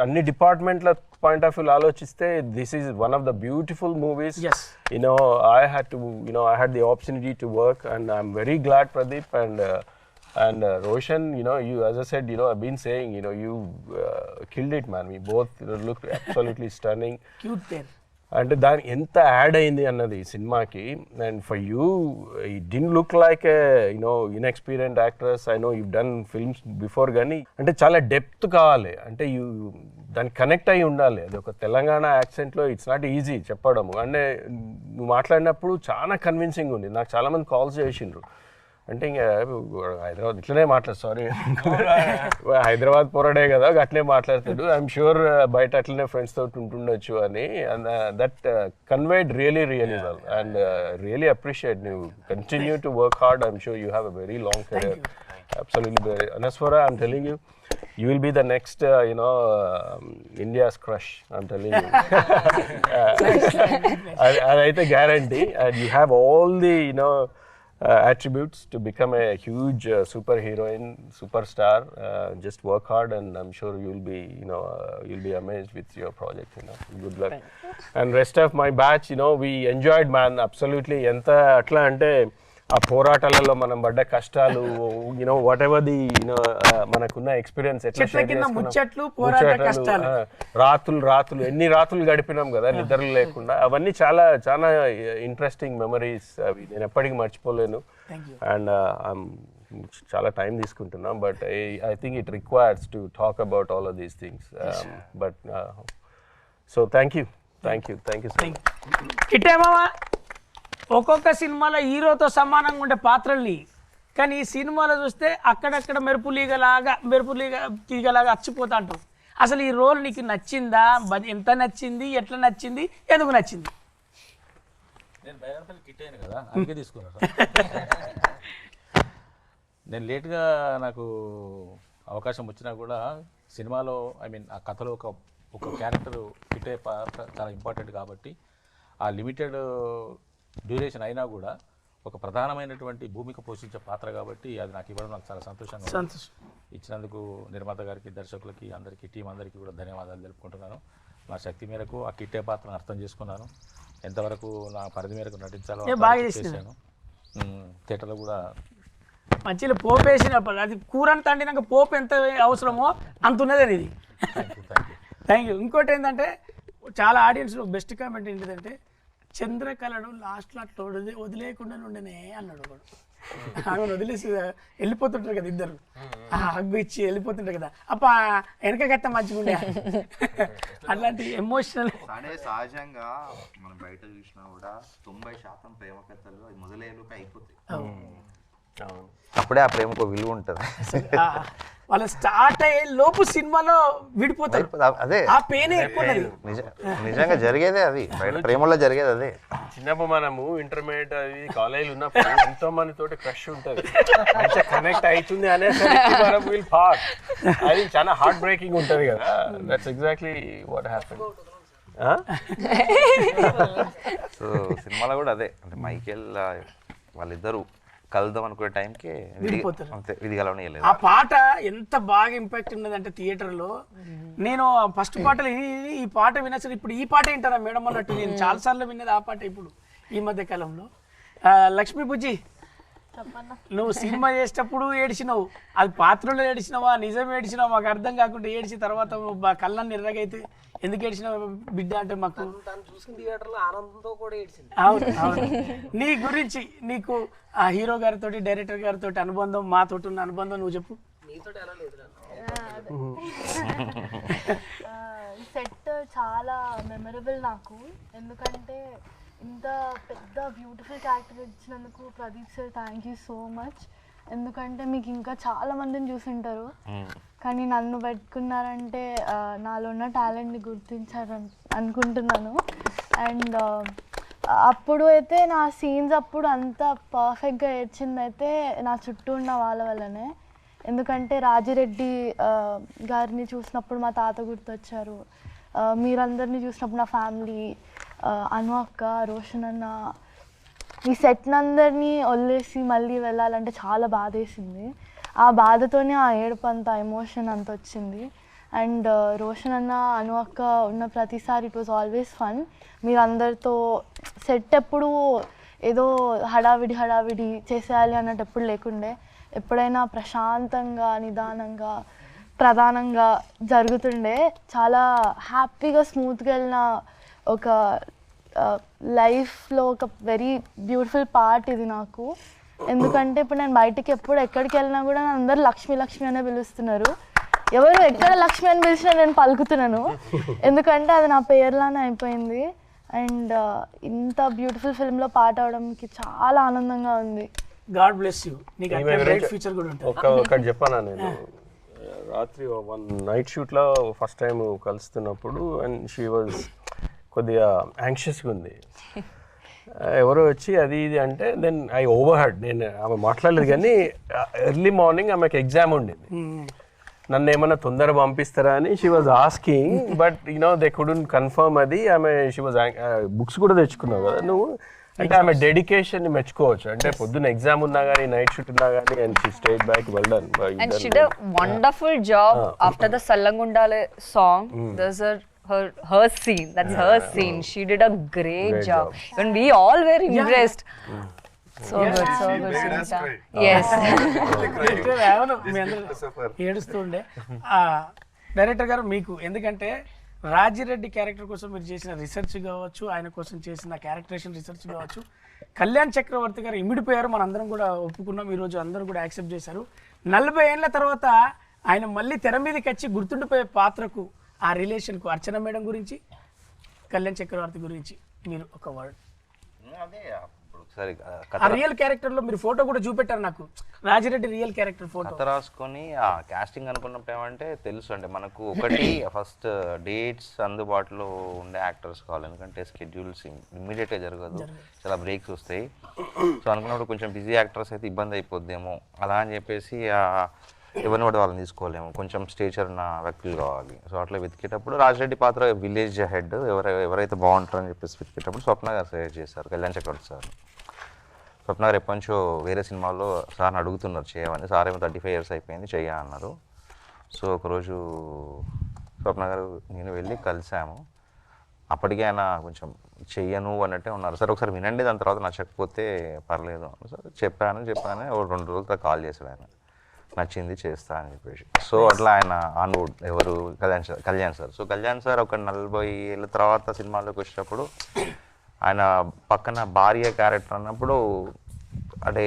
అన్ని డిపార్ట్మెంట్ల పాయింట్ ఆఫ్ వ్యూ ఆలోచిస్తే this is one of the beautiful movies. I had the opportunity to work, and I'm very glad, Pradeep, and Roshan, you, as I said, I've been saying, you killed it, man. We both looked absolutely stunning. Cute there. అంటే దాని ఎంత add అయింది అన్నది ఈ సినిమాకి. And for you it didn't look like inexperienced actress. I know you done films before, కానీ అంటే చాలా డెప్త్ కావాలి. అంటే దానికి కనెక్ట్ అయ్యి ఉండాలి. అది ఒక తెలంగాణ యాక్సెంట్లో ఇట్స్ నాట్ ఈజీ చెప్పడం. అంటే నువ్వు మాట్లాడినప్పుడు చాలా కన్విన్సింగ్ ఉంది. నాకు చాలామంది కాల్స్ చేసిండ్రు. అంటే ఇంకా హైదరాబాద్ ఇట్లనే సారీ హైదరాబాద్ పోరాడే కదా అట్లనే మాట్లాడతాడు. ఐఎమ్ షూర్ బయట అట్లనే ఫ్రెండ్స్ తోటి ఉంటుండొచ్చు అని. And that conveyed really well. And really appreciate. నువ్వు continue to work hard. I'm sure you have a very long career. Absolutely. Anaswara, I'm telling you, you will be the next, India's crush. I'm telling you. I guarantee. And you have all the, attributes to become a huge superheroine, superstar. Just work hard, and I'm sure you'll be amazed with your project. Good luck. And rest of my batch, we enjoyed, man. Absolutely. Enta atla ante ఆ పోరాటాలలో మనం పడ్డ కష్టాలు, what ever the మనకున్న experience, ఎట్లా రాత్రులు ఎన్ని రాత్రులు గడిపినాం కదా నిద్రలు లేకుండా. అవన్నీ చాలా చాలా ఇంట్రెస్టింగ్ మెమరీస్. అవి నేను ఎప్పటికీ మర్చిపోలేను. అండ్ చాలా టైం తీసుకుంటున్నాం, but I think it requires to talk about all of these things. But so thank you so much. ఒక్కొక్క సినిమాలో హీరోతో సమానంగా ఉండే పాత్రల్ని, కానీ ఈ సినిమాలో చూస్తే అక్కడక్కడ మెరుపు తీగలాగా అచ్చిపోతా అంటావు. అసలు ఈ రోల్ నీకు నచ్చిందా? ఎంత నచ్చింది? ఎట్లా నచ్చింది? ఎందుకు నచ్చింది? నేను బైరాన్పల్లి కిట్ అయ్యాను కదా, అందుకే తీసుకున్నాను. నేను లేట్గా నాకు అవకాశం వచ్చినా కూడా సినిమాలో ఆ కథలో ఒక క్యారెక్టర్ కిట్ అయ్యే పాత్ర చాలా ఇంపార్టెంట్ కాబట్టి, ఆ లిమిటెడ్ డ్యూరేషన్ అయినా కూడా ఒక ప్రధానమైనటువంటి భూమిక పోషించే పాత్ర కాబట్టి అది నాకు ఇవ్వడం నాకు చాలా సంతోషంగా ఇచ్చినందుకు నిర్మాత గారికి, దర్శకులకి, అందరికీ, టీం అందరికీ కూడా ధన్యవాదాలు తెలుపుకుంటున్నాను. నా శక్తి మేరకు ఆ కిట్టే పాత్రను అర్థం చేసుకున్నాను. ఎంతవరకు నా పరిధి మేరకు నటించాలో చేశాను. థియేటర్లో కూడా మంచిగా పోపు వేసినప్పుడు అది కూరని తండినాక పోపు ఎంత అవసరమో అంత ఉన్నది ఇది. Thank you. ఇంకోటి ఏంటంటే చాలా ఆడియన్స్లో బెస్ట్ కామెంట్ ఏంటిదంటే, చంద్రకళను లాస్ట్లో అట్లా వదిలేయకుండా ఉండనే అన్నాడు ఒకడు. ఆమె వదిలేసి వెళ్ళిపోతుంటారు కదా ఇద్దరు, హగ్గు ఇచ్చి వెళ్ళిపోతుంటారు కదా, అప్ప వెనకగత్త మంచిగా ఉండే అట్లాంటి ఎమోషనల్. సహజంగా మనం బయట చూసినా కూడా 90% ప్రేమ కథలు మొదలయ్యేలోకి అయిపోతాయి. అప్పుడే ఆ ప్రేమకు విలువ ఉంటుంది. వాళ్ళ స్టార్ట్ అయ్యే లోపు సినిమాలో విడిపోతారు. అదే ఆ పెయిన్ ఎక్కువ. నిజంగా జరిగేదే అది, బయట ప్రేమలో జరిగేది అదే. చిన్నప్పుడు మనము ఇంటర్మీడియట్ అది కాలేజీలో ఉన్నప్పుడు ఎంతో మంది తోటి క్రష్ ఉంటుంది, మంచిగా కనెక్ట్ అవుతుంది అనేసరికి అది చాలా హార్ట్ బ్రేకింగ్ ఉంటుంది కదా. That's exactly what happen. So సినిమాలో కూడా అదే, అంటే మైకేల్ వాళ్ళిద్దరు కలుద్దాం అనుకునే టైంకి ఆ పాట ఎంత బాగా ఇంపాక్ట్ ఉన్నదంటే థియేటర్లో. నేను ఫస్ట్ పాటలు ఈ పాట వినసరి ఇప్పుడు ఈ పాట వింటారా మేడం అన్నట్టు నేను చాలాసార్లు విన్నది ఆ పాట ఇప్పుడు ఈ మధ్య కాలంలో. లక్ష్మీ బుజ్జి, నువ్వు సినిమా చేసేటప్పుడు ఏడిచినావు, అది పాత్రలో ఏడిచినావా నిజం ఏడిచినావా మాకు అర్థం కాకుండా ఏడిచి తర్వాత కళ్ళని ఎర్రగైతే ఎందుకు ఏడిచినావు బిడ్డ అంటే మాకు చూసిన థియేటర్లో ఆనందంతో కూడా ఏడిచింది. అవును అవును. నీ గురించి, నీకు ఆ హీరో గారితో, డైరెక్టర్ గారితో అనుబంధం, మాతో ఉన్న అనుబంధం నువ్వు చెప్పు. నీతో ఎలా లేదు? సెట్ చాలా మెమరబుల్ నాకు, ఎందుకంటే ఇంత పెద్ద బ్యూటిఫుల్ క్యారెక్టర్ ఇచ్చినందుకు Pradeep sir thank you so much. ఎందుకంటే మీకు ఇంకా చాలా మందిని చూసుంటారు, కానీ నన్ను పెట్టుకున్నారంటే నాలో ఉన్న టాలెంట్ని గుర్తించారు అనుకుంటున్నాను. అండ్ అప్పుడు అయితే నా సీన్స్ అప్పుడు అంత పర్ఫెక్ట్గా ఏడ్చిందైతే నా చుట్టూ ఉన్న వాళ్ళ వల్లనే. ఎందుకంటే రాజిరెడ్డి గారిని చూసినప్పుడు మా తాత గుర్తొచ్చారు, మీరందరినీ చూసినప్పుడు నా ఫ్యామిలీ, అను అక్క, రోషన్ అన్న, ఈ సెట్ని అందరినీ వదిలేసి మళ్ళీ వెళ్ళాలంటే చాలా బాధేసింది. ఆ బాధతోనే ఆ ఏడుపు అంత ఎమోషన్ అంత వచ్చింది. అండ్ రోషన్ అన్న అను అక్క ఉన్న ప్రతిసారి ఇట్ వాజ్ ఆల్వేస్ ఫన్. మీరు అందరితో సెట్ ఎప్పుడు ఏదో హడావిడి చేసేయాలి అన్నట్టు ఎప్పుడు లేకుండే, ఎప్పుడైనా ప్రశాంతంగా నిదానంగా ప్రధానంగా జరుగుతుండే. చాలా హ్యాపీగా స్మూత్గా వెళ్ళిన ఒక లైఫ్లో ఒక వెరీ బ్యూటిఫుల్ పార్ట్ ఇది నాకు. ఎందుకంటే ఇప్పుడు నేను బయటికి ఎక్కడికి వెళ్ళినా కూడా అందరూ లక్ష్మి లక్ష్మి అనే పిలుస్తున్నారు. ఎవరు ఎక్కడ లక్ష్మి అని పిలిచినా నేను పలుకుతున్నాను, ఎందుకంటే అది నా పేర్లానే అయిపోయింది. అండ్ ఇంత బ్యూటిఫుల్ ఫిల్మ్లో పాట అవడానికి చాలా ఆనందంగా ఉంది. God bless you. నీకు అట్లా బ్రైట్ ఫ్యూచర్ కూడా ఉంటుంది. ఒకటి చెప్పానా, నేను రాత్రి 1 నైట్ షూట్లో ఫస్ట్ టైం కలుస్తున్నప్పుడు అండ్ షీ వాజ్ కొద్దిగా యాంగ్షియస్గా ఉంది. ఎవరో వచ్చి అది ఇది అంటే దెన్ ఐ ఓవర్ హెడ్. నేను ఆమె మాట్లాడలేదు కానీ ఎర్లీ మార్నింగ్ ఆమెకు ఎగ్జామ్ ఉండింది. నన్ను ఏమన్నా తొందర పంపిస్తారా అని she was asking, but they couldn't confirm అది. ఆమె షీ వాజ్ బుక్స్ కూడా తెచ్చుకున్నావు కదా నువ్వు, అంటే ఆమె డెడికేషన్ ని మెచ్చుకోవచ్చు. అంటే పొద్దున్న ఎగ్జామ్ ఉన్నా కానీ నైట్ షూట్ ఉన్నా కానీ and she stayed back, well done. And she did a wonderful job after the Sallangundale song. There's her scene. That's her scene. She did a great job. And we all were impressed. So good, Sunita. Yes. ఏడుస్తుండే director గారు మీకు, ఎందుకంటే Rajireddy character కోసం మీరు చేసిన research కావచ్చు, ఆయన కోసం చేసిన క్యారెక్టరేషన్ రీసెర్చ్ కావచ్చు, కళ్యాణ్ చక్రవర్తి గారు ఇమిడిపోయారు. మనందరం కూడా ఒప్పుకున్నాం, ఈరోజు అందరూ కూడా యాక్సెప్ట్ చేశారు. 40 ఏళ్ళ తర్వాత ఆయన మళ్ళీ తెర మీదకి వచ్చి గుర్తుండిపోయే పాత్రకు, ఆ రిలేషన్కు, అర్చన మేడం గురించి, కళ్యాణ్ చక్రవర్తి గురించి మీరు ఒక వర్డ్. ఆ రియల్ క్యారెక్టర్ లో మీరు ఫోటో కూడా చూపెట్టారు నాకు, రాజిరెడ్డి రియల్ క్యారెక్టర్ ఫోటో. కథ రాసుకొని ఆ కాస్టింగ్ అనుకున్నప్పుడు ఏమంటే తెలుసు అంటే మనకు ఒకటి ఫస్ట్ డేట్స్ అందుబాటులో ఉండే యాక్టర్స్ కావాలి, ఎందుకంటే స్కెడ్యూల్స్ ఇమ్మీడియట్గా జరగదు, చాలా బ్రేక్స్ వస్తాయి. సో అనుకున్నప్పుడు కొంచెం బిజీ యాక్టర్స్ అయితే ఇబ్బంది అయిపోద్దేమో అలా అని చెప్పేసి ఎవరిని కూడా వాళ్ళని తీసుకోలేము, కొంచెం స్టేచర్ ఉన్న వ్యక్తులు కావాలి. సో అట్లా వెతికేటప్పుడు రాజిరెడ్డి పాత్ర విలేజ్ హెడ్ ఎవరైతే బాగుంటారని చెప్పేసి వెతికేటప్పుడు స్వప్న గారు సజెస్ట్ చేశారు, కళ్యాణ్ చక్రవర్తి సార్. స్వప్న గారు ఎప్పటి నుంచో వేరే సినిమాల్లో సార్ని అడుగుతున్నారు చేయమని, సార్ ఏమో 35 years అయిపోయింది అన్నారు. సో ఒకరోజు స్వప్న గారు నేను వెళ్ళి కలిసాము. అప్పటికే ఆయన కొంచెం చెయ్యను అన్నట్టే ఉన్నారు. సార్ ఒకసారి వినండి, దాని తర్వాత నచ్చకపోతే పర్లేదు సార్ చెప్పాను. 2 రోజుల తర్వాత కాల్ చేశాడు ఆయన, నచ్చింది చేస్తా అని చెప్పేసి. సో అట్లా ఆయన ఆన్వుడ్ ఎవరు Kalyan sir. So Kalyan sir ఒక 40 ఏళ్ళ తర్వాత సినిమాలోకి వచ్చేటప్పుడు ఆయన పక్కన భార్య క్యారెక్టర్ అన్నప్పుడు అంటే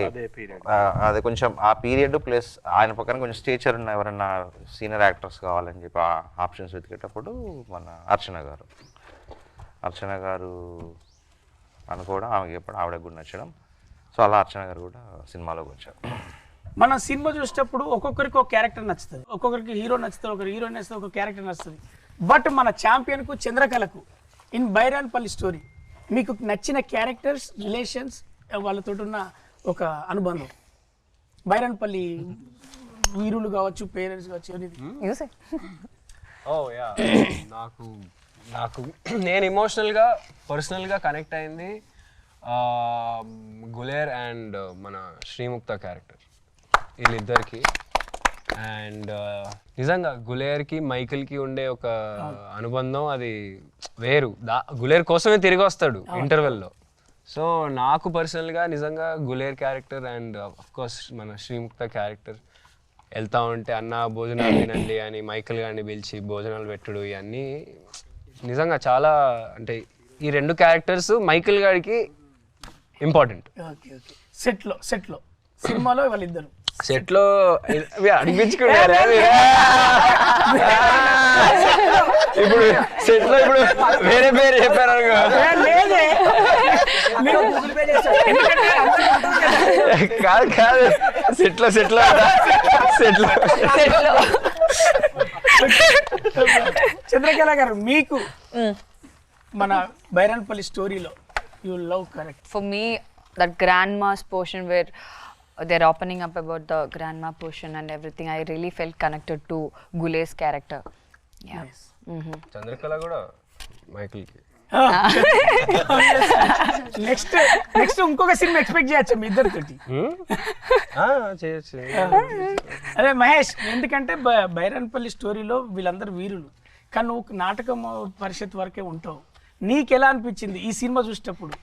అదే కొంచెం ఆ పీరియడ్ ప్లస్ ఆయన పక్కన కొంచెం స్టేచర్ ఉన్న ఎవరైనా సీనియర్ యాక్టర్స్ కావాలని చెప్పి ఆ ఆప్షన్స్ వెతికేటప్పుడు మన అర్చన గారు అనుకోవడం, ఆమెకి చెప్పడం, ఆవిడకు కూడా నచ్చడం. సో అలా అర్చన గారు కూడా సినిమాలోకి వచ్చారు. మనం సినిమా చూసేటప్పుడు ఒక్కొక్కరికి ఒక క్యారెక్టర్ నచ్చుతుంది, ఒక్కొక్కరికి హీరో నచ్చుతుంది, ఒకరు హీరోయిన్ నచ్చుతుంది, ఒక క్యారెక్టర్ నచ్చుతుంది. బట్ మన ఛాంపియన్కు చంద్రకళకు ఇన్ బైరాన్పల్లి స్టోరీ మీకు నచ్చిన క్యారెక్టర్స్, రిలేషన్స్, వాళ్ళతో ఉన్న ఒక అనుబంధం, బైరాన్పల్లి వీరులు కావచ్చు, పేరెంట్స్ కావచ్చు, నాకు నేను ఎమోషనల్గా పర్సనల్గా కనెక్ట్ అయింది గులేర్ అండ్ మన శ్రీముక్త క్యారెక్టర్, వీళ్ళిద్దరికి. అండ్ నిజంగా గులేర్కి మైకిల్కి ఉండే ఒక అనుబంధం అది వేరు. గులేర్ కోసమే తిరిగి వస్తాడు ఇంటర్వెల్లో. సో నాకు పర్సనల్గా నిజంగా గులేర్ క్యారెక్టర్ అండ్ అఫ్కోర్స్ మన శ్రీముక్త క్యారెక్టర్ వెళ్తా ఉంటే అన్న భోజనాలు తినండి అని మైకిల్ గారిని పిలిచి భోజనాలు పెట్టుడు, ఇవన్నీ నిజంగా చాలా, అంటే ఈ 2 క్యారెక్టర్స్ మైకిల్ గారికి ఇంపార్టెంట్. సెట్లో సినిమాలో వాళ్ళిద్దరు సెట్లో అనిపించుకున్నారా ఇప్పుడు సెట్లో ఇప్పుడు వేరే పేరు చెప్పారు కాదు సెట్లో చంద్రకళ గారు, మీకు మన బైరాన్పల్లి స్టోరీలో you love correct. For me, that grandma's portion where they're opening up about the grandma portion and everything, I really felt connected to Gule's character. Yeah. Nice. Chandrakala కూడా మైకిల్కి నెక్స్ట్ ఇంకొక సినిమా ఎక్స్పెక్ట్ చేయొచ్చు మీ ఇద్దరితోటి. చేయొచ్చు. అదే మహేష్, ఎందుకంటే బైరన్పల్లి స్టోరీలో వీళ్ళందరూ వీరులు, కానీ నువ్వు నాటకం పరిషత్ వరకే ఉంటావు. నీకు ఎలా అనిపించింది ఈ సినిమా చూసేటప్పుడు?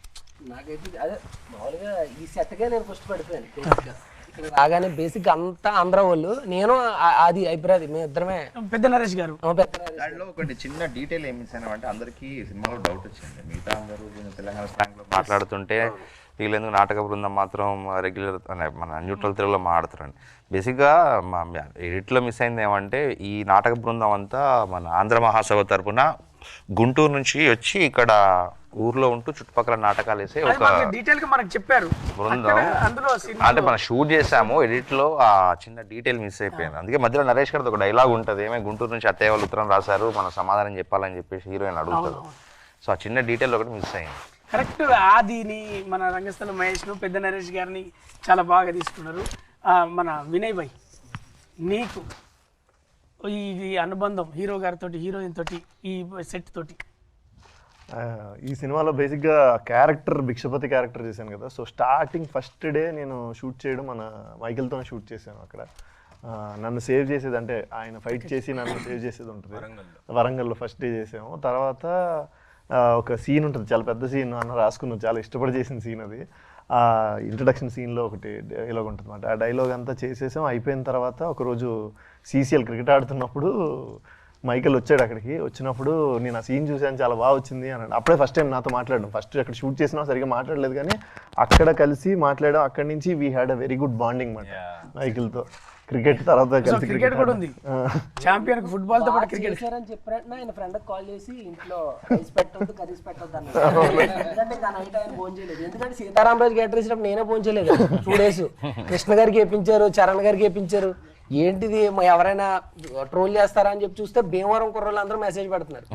నాకైతే అదే మామూలుగా ఈ సెట్గా నేను ఫస్ట్ పడిపోయాను బేసిక్గా. ఇక్కడ రాగానే బేసిక్ అంతా ఆంధ్ర వాళ్ళు, నేను అది అభిప్రాయం, మేము ఇద్దరమే. పెద్ద నరేష్ గారు దాంట్లో ఒకటి చిన్న డీటెయిల్ ఏమి ఇచ్చానంటే అందరికీ సినిమాలో డౌట్ వచ్చింది. మిగతా అందరూ తెలంగాణ స్లాంగ్లో మాట్లాడుతుంటే వీళ్ళెందుకు నాటక బృందం మాత్రం రెగ్యులర్ మన న్యూట్రల్ తెలుగులో మాట్లాడుతారండి. బేసిక్గా మా ఎడిట్లో మిస్ అయింది ఏమంటే ఈ నాటక బృందం అంతా మన ఆంధ్ర మహాసభ తరపున గుంటూరు నుంచి వచ్చి ఇక్కడ ఊర్లో ఉంటూ చుట్టుపక్కల నాటకాలు వేసే ఒక డీటెయిల్ గా మనకు చెప్పారు బృందం. అంటే మనం షూట్ చేసాము, ఎడిట్ లో ఆ చిన్న డీటెయిల్ మిస్ అయిపోయింది. అందుకే మధ్యలో నరేష్ గారిది ఒక డైలాగ్ ఉంటుంది, ఏమే గుంటూరు నుంచి అత్తయ్య వాళ్ళు ఉత్తరం రాశారు, మన సమాధానం చెప్పాలని చెప్పేసి హీరోయిన్ అడుగుతారు. సో ఆ చిన్న డీటెయిల్ ఒకటి మిస్ అయింది. కరెక్ట్. ఆదిని మన రంగస్థల మహేష్ను పెద్ద నరేష్ గారిని చాలా బాగా తీసుకున్నారు. మన వినయ్ భాయ్, నీకు ఈ అనుబంధం హీరో గారితో హీరోయిన్ తోటి ఈ సెట్ తోటి? ఈ సినిమాలో బేసిక్గా క్యారెక్టర్ భిక్షపతి క్యారెక్టర్ చేశాను కదా. సో స్టార్టింగ్ ఫస్ట్ డే నేను షూట్ చేయడం మన మైకిల్తోనే షూట్ చేశాను. అక్కడ నన్ను సేవ్ చేసేది, అంటే ఆయన ఫైట్ చేసి నన్ను సేవ్ చేసేది ఉంటుంది. వరంగల్లో ఫస్ట్ డే చేసాము. తర్వాత ఒక సీన్ ఉంటుంది, చాలా పెద్ద సీన్ అన్న రాసుకున్నాను, చాలా ఇష్టపడి చేసిన సీన్ అది. ఇంట్రడక్షన్ సీన్లో ఒకటి డైలాగ్ ఉంటుంది అన్నమాట. ఆ డైలాగ్ అంతా చేసేసాం. అయిపోయిన తర్వాత ఒకరోజు CCL క్రికెట్ ఆడుతున్నప్పుడు మైకేల్ వచ్చాడు అక్కడికి. వచ్చినప్పుడు నేను ఆ సీన్ చూసాను, చాలా బాగా వచ్చింది అన్నాడు. అప్పుడే ఫస్ట్ టైం నాతో మాట్లాడడం. ఫస్ట్ అక్కడ షూట్ చేసినా సరిగ్గా మాట్లాడలేదు, కానీ అక్కడ కలిసి మాట్లాడాం. అక్కడి నుంచి we had a very good bonding మాట మైకేల్తో. క్రికెట్ తర్వాత కలిసి క్రికెట్ కూడా ఉంది, ఛాంపియన్ ఫుట్బాల్ తో పాటు క్రికెట్ చేశారని చెప్పినట్టు ఆయన ఫ్రెండ్ కాల్ చేసి ఇంట్లో రైస్ పెట్టొద్దు కర్రీస్ పెట్టొద్దు అన్నారు. ఎందుకంటే ఇంకా నైట్ ఆయన ఫోన్ చేయలేదు, ఎందుకంటే సీతారామరాజు క్యారెక్టర్ ఇచ్చినప్పుడు నేనే ఫోన్ చేయలేదు. 2 days కృష్ణ గారికి వేయించారు, చరణ్ గారికి వేయించారు. ఏంటిది ఎవరైనా ట్రోల్ చేస్తారా అని చెప్పి చూస్తే భీమవరం కుర్రోళ్ళు అందరూ మెసేజ్ పెడుతున్నారు,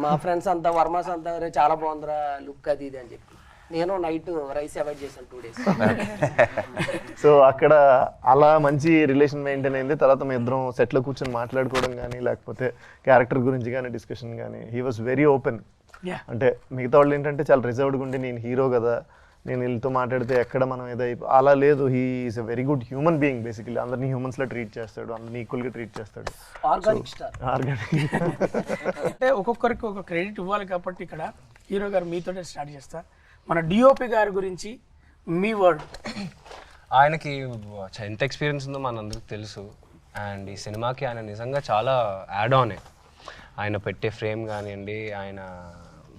మా ఫ్రెండ్స్ అంతా వర్మాస్ అంతా చాలా బాగుందిరా లుక్ అది ఇది అని చెప్పి. నేను నైట్ రైస్ అవాయిడ్ చేశాను 2 days. సో అక్కడ అలా మంచి రిలేషన్ మెయింటైన్ అయింది. తర్వాత మేము ఇద్దరం సెట్లో కూర్చొని మాట్లాడుకోవడం కానీ, లేకపోతే క్యారెక్టర్ గురించి కానీ డిస్కషన్ కానీ, హీ వాజ్ వెరీ ఓపెన్. అంటే మిగతా వాళ్ళు ఏంటంటే చాలా రిజర్వ్డ్గా ఉండి, నేను హీరో కదా, నేను వీళ్ళతో మాట్లాడితే ఎక్కడ మనం ఏదో అలా లేదు. He is a very good human being. Basically అందరినీ హ్యూమన్స్లో ట్రీట్ చేస్తాడు, అందరినీ ఈక్వల్గా ట్రీట్ చేస్తాడు. Organic star. అంటే ఒక్కొక్కరికి ఒక క్రెడిట్ ఇవ్వాలి కాబట్టి ఇక్కడ హీరో గారు మీతోనే స్టార్ట్ చేస్తా. మన డిఓపి గారి గురించి మీ వర్డ్. ఆయనకి ఎంత ఎక్స్పీరియన్స్ ఉందో మనందరికి తెలుసు. అండ్ ఈ సినిమాకి ఆయన నిజంగా చాలా యాడ్ ఆన్. ఆయన పెట్టే ఫ్రేమ్ కానివ్వండి, ఆయన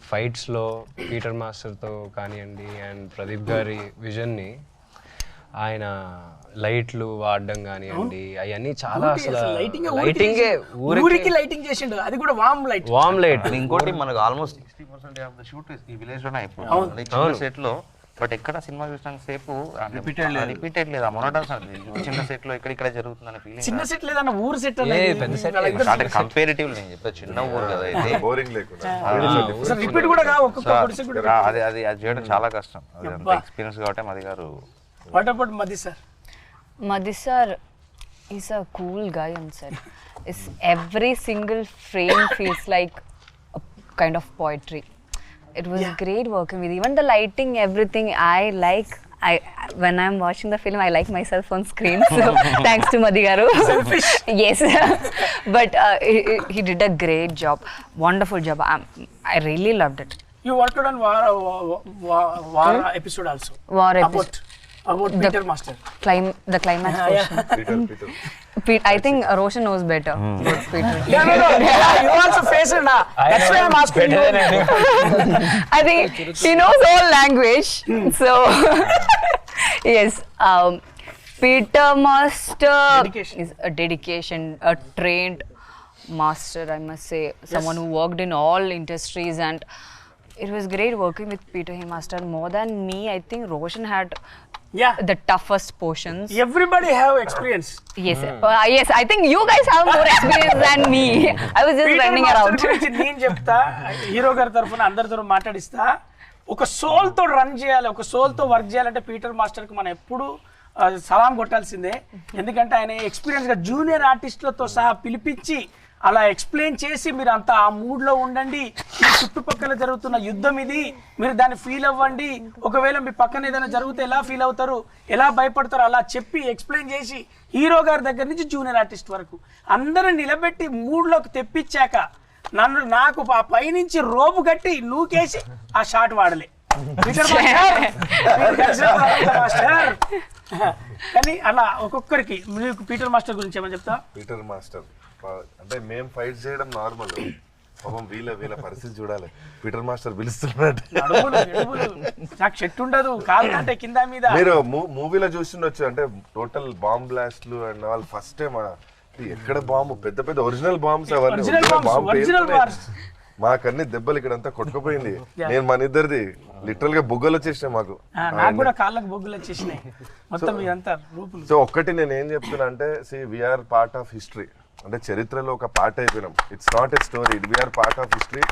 ఫైట్స్లో పీటర్ మాస్టర్తో కానివ్వండి, అండ్ ప్రదీప్ గారి విజన్ని, ఆయన లైట్లు వాడడం కానివ్వండి, అవన్నీ చాలా అసలు లైటింగే ఊరికి లైటింగ్ చేసిండు, అది కూడా వామ్ లైట్. ఇంకోటి మనకు ఆల్మోస్ట్ 60% ఆఫ్ ద షూట్ ఈ విలేజ్ లోనే అయిపోయింది సెట్ లో. బట్ ఎక్కడ సినిమా చూసిన సేపు రిపీటెడ్ లేదా మొనోటోనస్ చిన్న సెట్ లో ఇక్కడ జరుగుతుందనే ఫీలింగ్. చిన్న సెట్ లేదన్న ఊరు సెట్ పెద్ద సెట్ అంటే కంపారిటివ్ నేను చెప్పా, చిన్న ఊరు కదా ఇది, బోరింగ్ లేకుండా రిపీట్ కూడా కావు, ఒక్కొక్క గుడిసె కూడా. అది చేయడం చాలా కష్టం, అది అంత ఎక్స్పీరియన్స్ కాబట్టి మది గారు. వాట్ అబౌట్ మది sir? Madhi sir is a cool guy on set. Every single frame feels like a kind of poetry. It was great working with even the lighting, everything. When I'm watching the film, I like myself on screen. So thanks to Madhi garu. Selfish. Yes, but he did a great job, wonderful job. I really loved it. You worked on War episode also. War episode. About Peter Master. The climax portion. Peter. I think Roshan knows better about Peter. No. You also face it now. That's why I'm asking you. I think he knows all language. So yes, Peter Master is a dedication, a trained master, I must say. Someone who worked in all industries, and it was great working with Peter Master. More than me, I think Roshan had the toughest portions. Everybody have experience. Yes, yes. I think you guys have more experience than me. I was just running around. నేను చెప్తా, hero గారి తరఫున అందరితో మాట్లాడిస్తా. ఒక soul తో run చేయాలి, ఒక soul తో వర్క్ చేయాలంటే పీటర్ మాస్టర్ కి మనం ఎప్పుడు సలాం కొట్టాల్సిందే. ఎందుకంటే ఆయన ఎక్స్పీరియన్స్గా జూనియర్ ఆర్టిస్టులతో సహా పిలిపించి అలా ఎక్స్ప్లెయిన్ చేసి మీరు అంత ఆ మూడ్లో ఉండండి, మీ చుట్టుపక్కల జరుగుతున్న యుద్ధం ఇది, మీరు దాన్ని ఫీల్ అవ్వండి, ఒకవేళ మీ పక్కన ఏదైనా జరిగితే ఎలా ఫీల్ అవుతారు, ఎలా భయపడతారు, అలా చెప్పి ఎక్స్ప్లెయిన్ చేసి హీరో గారి దగ్గర నుంచి జూనియర్ ఆర్టిస్ట్ వరకు అందరిని నిలబెట్టి మూడ్లోకి తెప్పించాక నాకు ఆ పైనుంచి రోపు కట్టి నూకేసి ఆ షాట్ వాడలే మాస్టర్. కానీ అలా ఒక్కొక్కరికి మీకు పీటర్ మాస్టర్ గురించి ఏమని చెప్తా? పీటర్ మాస్టర్ అంటే మేము ఫైట్ చేయడం నార్మల్, పాపం వీళ్ళ పరిస్థితి చూడాలి. పీటర్ మాస్టర్ పిలుస్తున్నాడు, నాకు చెట్టు ఉండదు కాదు అంటే కింద మీద. మీరు మూవీలో చూస్తుండొచ్చు, అంటే టోటల్ బాంబ్ బ్లాస్ట్లు అండ్ వాళ్ళు ఫస్ట్ టైం ఎక్కడ బాంబు పెద్ద పెద్ద ఒరిజినల్ బాంబ్స్ అవన్నీ మాకన్నీ దెబ్బలు ఇక్కడంతా కొట్టుకుపోయింది. నేను మన ఇద్దరిది లిటరల్ గా బొగ్గలు వచ్చేసినాయి మాకు, నాకు కూడా కాళ్ళకు బొగ్గులు వచ్చేసినాయి మొత్తం ఇదంతా రూపులు. సో ఒక్కటి నేను ఏం చెప్తున్నా అంటే వీఆర్ పార్ట్ ఆఫ్ హిస్టరీ, అంటే చరిత్రలో ఒక పార్ట్ అయిపోయినాం. It's not a story, we're part of history.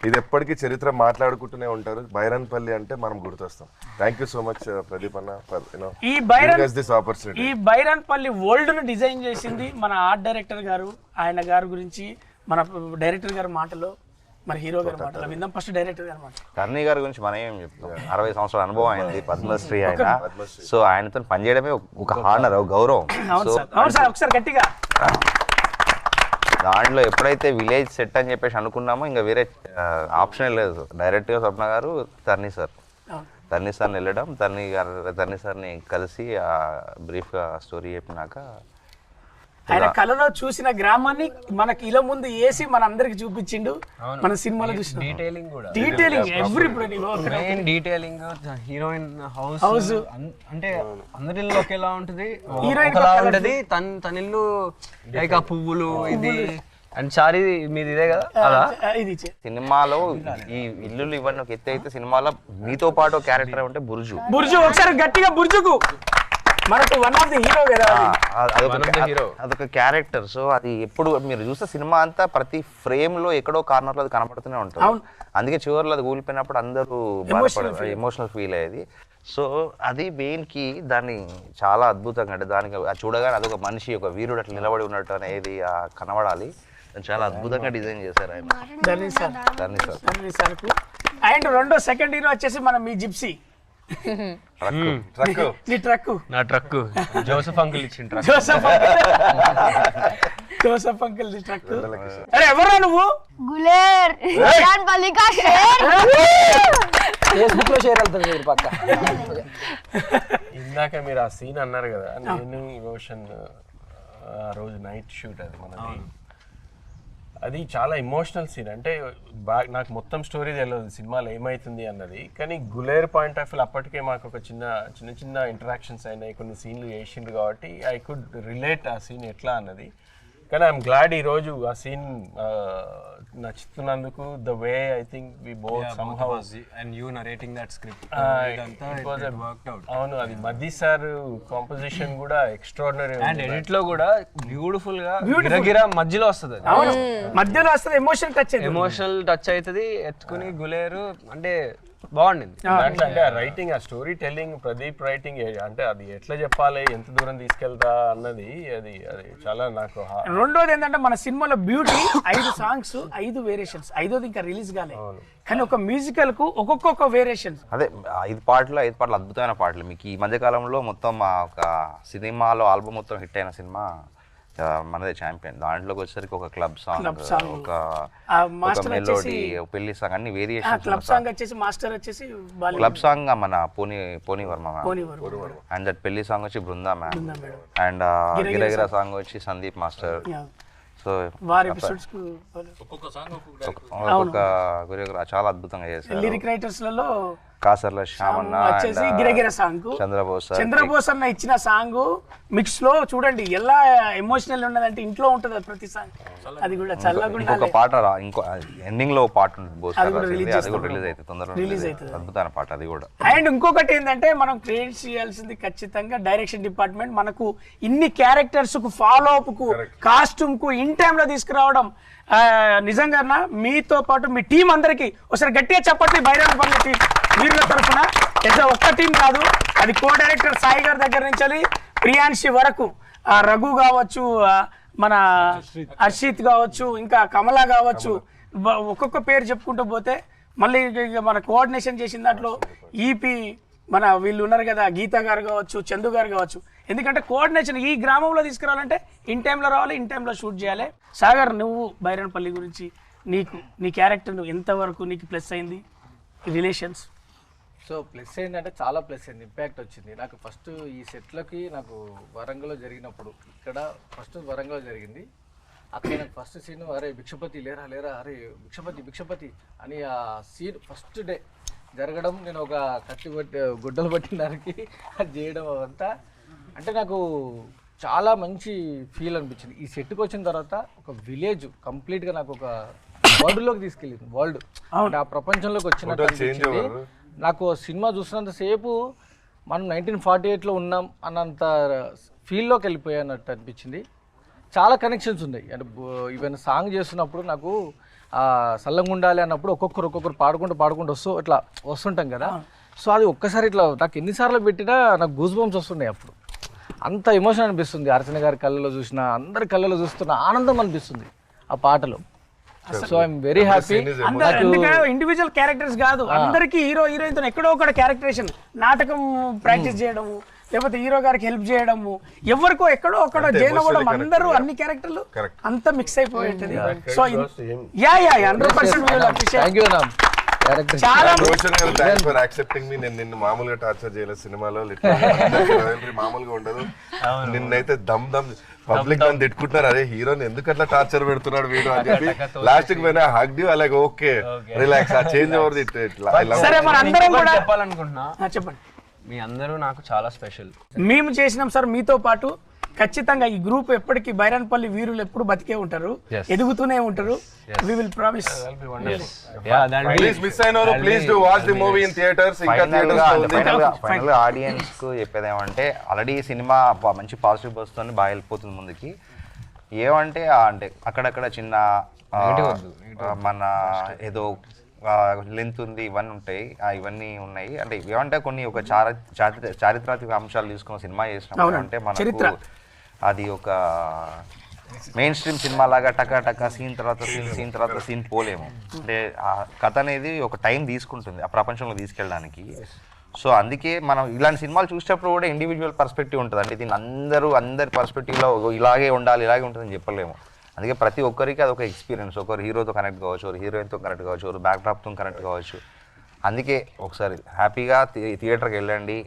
ఇది ఎప్పటికీ చరిత్ర మాట్లాడుకుంటూనే ఉంటారు. బైరన్పల్లి అంటే మనం గుర్తొస్తాం. Thank you so much Pradeep అన్న ఫర్ దిస్ ఆపర్చునిటీ. ఈ బైరన్పల్లి వరల్డ్ ను డిజైన్ చేసింది మన ఆర్ట్ డైరెక్టర్ గారు. ఆయన గారి గురించి మన డైరెక్టర్ గారి మాటలో, మరి హీరో గారి మాటలో విందాం. ఫస్ట్ డైరెక్టర్ గారి మాట. కర్ణీ గారి గురించి మనం ఏం చెప్తాం, 60 సంవత్సరాల అనుభవం అయింది, పద్మశ్రీ ఆయన. సో ఆయనతో పనిచేయడమే ఒక హానర్, ఒక గౌరవం. ఒకసారి గట్టిగా దాంట్లో ఎప్పుడైతే విలేజ్ సెట్ అని చెప్పేసి అనుకున్నామో ఇంకా వేరే ఆప్షనే లేదు. డైరెక్ట్గా స్వప్న గారు తర్ని సార్ని వెళ్ళడం, తర్ని సార్ని కలిసి బ్రీఫ్గా స్టోరీ చెప్పినాక ఆయన కళలో చూసిన గ్రామాన్ని మనకి ఇలా ముందు వేసి మన అందరికి చూపించిండు. మన సినిమాలో చూసిన డీటెయిలింగ్ డీటెయిలింగ్ హీరోయిన్ హౌస్ అంటే అందరి ఇల్లు ఒకేలా ఉంటుంది, ఉంటది తన ఇల్లు లైక్ ఆ పువ్వులు ఇది అండ్ సారీ మీది ఇదే కదా. అలా సినిమాలో ఈ ఇల్లులు ఇవన్నీ ఒక ఎత్తు అయితే, సినిమాలో మీతో పాటు క్యారెక్టర్ అంటే బుర్జు. ఒకసారి గట్టిగా బుర్జుకు మనకు వన్ ఆఫ్ ది హీరో కదా, అదొక క్యారెక్టర్. సో అది ఎప్పుడు మీరు చూస్తే సినిమా అంతా ప్రతి ఫ్రేమ్ లో ఎక్కడో కార్నర్ లో అది కనపడుతూనే ఉంటుంది. అందుకే చివరిలో అది కూలిపోయినప్పుడు అందరూ బాధపడారు, ఎమోషనల్ ఫీల్ అయ్యేది. సో అది మెయిన్ కి దాన్ని చాలా అద్భుతంగా, అంటే దానికి చూడగానే అదొక మనిషి, ఒక వీరుడు అట్లా నిలబడి ఉన్నట్టు అనేది కనబడాలి. చాలా అద్భుతంగా డిజైన్ చేశారు ఆయన. అండ్ రెండో సెకండ్ హీరో వచ్చేసి మన మీ జిప్సీ నా ట్రక్ జోసెఫ్ అంకుల్ ఇచ్చిన ట్రక్. Joseph uncle truck. అరే ఎవరా నువ్వు? గులేర్ ఫేస్బుక్ లో షేర్ అవుతుంది మీరు పక్క. ఇందాక మీరు ఆ సీన్ అన్నారు కదా, నేను రోషన్ ఆ రోజు నైట్ షూట్ అది మనది, అది చాలా ఎమోషనల్ సీన్. అంటే నాకు మొత్తం స్టోరీ తెలియదు సినిమాలో ఏమవుతుంది అన్నది, కానీ గులేర్ పాయింట్ ఆఫ్ వ్యూ అప్పటికే మాకు ఒక చిన్న ఇంటరాక్షన్స్ అయినాయి, కొన్ని సీన్లు వేసిండ్రు కాబట్టి ఐ కుడ్ రిలేట్ ఆ సీన్ ఎట్లా అన్నది. కానీ ఐఎమ్ గ్లాడ్ ఈరోజు ఆ సీన్ నచ్చుతున్నందుకు. The way I think we both somehow and you narrating that script worked out. అవును, అది మధ్య సార్ కాంపోజిషన్ కూడా ఎక్స్ట్రాడినరీ అండ్ ఎడిట్ లో కూడా బ్యూటిఫుల్ గా గిరగిరా మధ్యలో వస్తుంది, మధ్యలో వస్తుంది, ఎమోషనల్ టచ్ అవుతుంది, ఎత్తుకుని గులేరు అంటే బాగుండింది. అంటే రైటింగ్, ఆ స్టోరీ టెల్లింగ్, ప్రదీప్ రైటింగ్, అంటే అది ఎట్లా చెప్పాలి, ఎంత దూరం తీసుకెళ్తా అన్నది అది చాలా నాకు. రెండోది ఏంటంటే మన సినిమాలో బ్యూటీ 5 సాంగ్స్ 5 వేరియేషన్స్, 5వది ఇంకా రిలీజ్ కాలే, కానీ ఒక మ్యూజికల్ కు ఒక్కొక్క వేరియేషన్. అదే 5 పాటలు అద్భుతమైన పాటలు. మీకు ఈ మధ్య కాలంలో మొత్తం ఒక సినిమాలో ఆల్బమ్ మొత్తం హిట్ అయిన సినిమా మనదే ఛాంపియన్. దాంట్లోకి వచ్చేసరికి ఒక క్లబ్ సాంగ్, ఒక మెలోడీ, పెళ్లి సాంగ్, అన్ని వేరియేషన్స్. క్లబ్ సాంగ్ వచ్చేసి మాస్టర్ వచ్చేసి క్లబ్ సాంగ్ మన పోనీ వర్మ అండ్ దట్ పెళ్లి సాంగ్ వచ్చి బృందా మ్యామ్ అండ్ గిరగిరా సాంగ్ వచ్చి సందీప్ మాస్టర్. సో ఒక్కొక్క చాలా అద్భుతంగా చేశారు. లిరిక్ రైటర్స్ లలో కాసర్ల శ్యామన్న వచ్చేసి గిరగిర సాంగ్, చంద్రబోస్ అన్న ఇచ్చిన సాంగ్ మిక్స్ లో చూడండి ఎలా ఎమోషనల్ ఉన్నదంటే ఇంట్లో ఉంటది ప్రతి సాంగ్. అది కూడా చల్లగా ఒక పాట ఇంకో ఎండింగ్ లో పాట ఉంటుంది బోస్, అది కూడా రిలీజ్ అవుతుంది తొందరగా, రిలీజ్ అవుతుంది. అద్భుతమైన పాట అది కూడా. అండ్ ఇంకొకటి ఏంటంటే మనం క్రియేట్ చేయాల్సింది ఖచ్చితంగా డైరెక్షన్ డిపార్ట్మెంట్ మనకు ఇన్ని క్యారెక్టర్స్ కు, ఫాలో అప్ కు, కాస్ట్యూమ్ కు ఇన్ టైమ్ లో తీసుకురావడం. నిజంగా మీతో పాటు మీ టీం అందరికి ఒకసారి గట్టిగా చెప్పండి బైరన్పల్లి టీం వీళ్ళ తరఫున. ఒక్క టీం కాదు, అది కో డైరెక్టర్ సాయి గారి దగ్గర నుంచి ప్రియాంశి వరకు, రఘు కావచ్చు, మన హర్షిత్ కావచ్చు, ఇంకా కమల కావచ్చు, ఒక్కొక్క పేరు చెప్పుకుంటూ పోతే మళ్ళీ మన కోఆర్డినేషన్ చేసిన దాంట్లో ఈపీ మన వీళ్ళు ఉన్నారు కదా, గీత గారు కావచ్చు, చందు గారు కావచ్చు. ఎందుకంటే కోఆర్డినేషన్ ఈ గ్రామంలో తీసుకురావాలంటే ఇన్ టైంలో రావాలి, ఇన్ టైంలో షూట్ చేయాలి. సాగర్, నువ్వు బైరన్పల్లి గురించి నీ క్యారెక్టర్ ఎంతవరకు నీకు ప్లస్ అయింది రిలేషన్స్? సో ప్లస్ ఏంటంటే చాలా ప్లస్ అయింది, ఇంపాక్ట్ వచ్చింది నాకు. ఫస్ట్ ఈ సెట్లకి నాకు వరంగల్లో జరిగినప్పుడు, ఇక్కడ ఫస్ట్ వరంగల్లో జరిగింది, అక్కడ నాకు ఫస్ట్ సీన్ అరే భిక్షపతి లేరా లేరా అరే భిక్షపతి అని ఆ సీన్ ఫస్ట్ డే జరగడం, నేను ఒక కత్తి పట్టి గుడ్డలు పట్టిన దానికి అది చేయడం అంతా అంటే నాకు చాలా మంచి ఫీల్ అనిపించింది. ఈ సెట్కి వచ్చిన తర్వాత ఒక విలేజ్ కంప్లీట్గా నాకు ఒక వరల్డ్లోకి తీసుకెళ్ళింది, వరల్డ్ అంటే ఆ ప్రపంచంలోకి వచ్చినట్టు అనిపించింది నాకు. సినిమా చూసినంతసేపు మనం 1948లో ఉన్నాం అన్నంత ఫీల్లోకి వెళ్ళిపోయానట్టు అనిపించింది. చాలా కనెక్షన్స్ ఉన్నాయి అంటే ఈవెన్ సాంగ్ చేస్తున్నప్పుడు నాకు సల్లంగా ఉండాలి అన్నప్పుడు ఒక్కొక్కరు పాడుకుంటూ ఇట్లా వస్తుంటాం కదా. సో అది ఒక్కసారి ఇట్లా నాకు ఎన్నిసార్లు పెట్టినా నాకు గూస్ బంప్స్ వస్తున్నాయి. అప్పుడు అంత ఎమోషన్ అనిపిస్తుంది, అర్చన గారి కళ్ళలో చూసిన అందరి కళ్ళలో చూస్తున్న ఆనందం అనిపిస్తుంది ఆ పాటలో. So I'm very happy. Individual characters కాదు, అందరికి హీరో హీరోయిన్ తో ఎక్కడో ఒక క్యారెక్టరేషన్, నాటకం ప్రాక్టీస్ చేయడము, లేకపోతే హీరో గారికి హెల్ప్ చేయడము, ఎవరికో ఎక్కడో ఒక్కడో జైన్ అవ్వడం, అందరూ అన్ని క్యారెక్టర్లు అంతా మిక్స్ అయిపోయి ఉంటుంది. సో 100% చాలా ఫర్ యాక్సెప్టింగ్ మీ. నేను నిన్ను మామూలుగా టార్చర్ చేయలేదు సినిమాలో, మామూలుగా ఉండదు. నిన్నైతే దమ్ పబ్లిక్ నన్ను తిట్టుకుంటున్నారు, అరే హీరోని ఎందుకు అట్లా టార్చర్ పెడుతున్నాడు వీడు అని చెప్పి. లాస్ట్ కి పోయినా హగ్ యూ అలాగే ఓకే రిలాక్స్, ఆ చేంజ్ ఓవర్ చెప్పాలనుకుంటున్నా. చెప్పండి. మీ అందరూ నాకు చాలా స్పెషల్. మేము చేసినాం సార్ మీతో పాటు. ఖచ్చితంగా ఈ గ్రూప్ ఎప్పటికీ బైరన్పల్లి వీరులు ఎప్పుడు బతికే ఉంటారు, ఎదుగుతూనే ఉంటారు. We will promise. Please miss అయినోరు please do watch the movie in theatres. ఇంకా ఫైనల్ గా ఆడియన్స్ కు చెప్పేది ఏమంటే, ఆల్రెడీ సినిమా మంచి పాజిటివ్ బస్ తోని బాగా వెళ్ళిపోతుంది ముందుకి. ఏమంటే అంటే అక్కడక్కడ చిన్న మన ఏదో లెంత్ ఉంది, ఇవన్నీ ఉంటాయి, ఇవన్నీ ఉన్నాయి. అంటే ఏమంటే కొన్ని ఒక చారిత్రాత్మక అంశాలు తీసుకున్న సినిమా చేసినప్పుడు అంటే మనకు అది ఒక మెయిన్ స్ట్రీమ్ సినిమా లాగా టకా సీన్ తర్వాత సీన్ పోలేము. అంటే ఆ కథ అనేది ఒక టైం తీసుకుంటుంది ఆ ప్రపంచంలో తీసుకెళ్ళడానికి. సో అందుకే మనం ఇలాంటి సినిమాలు చూసేటప్పుడు కూడా ఇండివిజువల్ పర్స్పెక్టివ్ ఉంటుంది. అంటే దీన్ని అందరి పర్స్పెక్టివ్లో ఇలాగే ఉండాలి, ఇలాగే ఉంటుందని చెప్పలేము. అందుకే ప్రతి ఒక్కరికి అదొక ఎక్స్పీరియన్స్. ఒకరు హీరోతో కనెక్ట్ కావచ్చు, ఒకరు హీరోయిన్తో కనెక్ట్ కావచ్చు, ఒకరు బ్యాక్డ్రాప్తో కనెక్ట్ కావచ్చు. అందుకే ఒకసారి హ్యాపీగా థియేటర్కి వెళ్ళండి,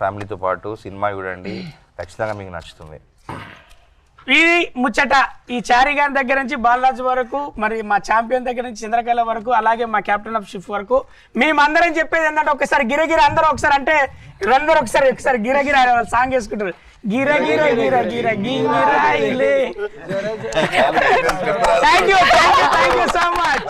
ఫ్యామిలీతో పాటు సినిమా చూడండి, ఖచ్చితంగా మీకు నచ్చుతుంది. ఇది ముచ్చట. ఈ చారి గారి దగ్గర నుంచి బాలరాజు వరకు, మరి మా ఛాంపియన్ దగ్గర నుంచి చంద్రకళ వరకు, అలాగే మా కెప్టెన్ ఆఫ్ షిప్ వరకు మేమందరం చెప్పేది ఏంటంటే, ఒకసారి గిరగిర అందరూ ఒకసారి అంటే అందరూ ఒకసారి గిరగిర సాంగ్ వేసుకుంటారు. గిరగిర గిరగిర. Thank you so much.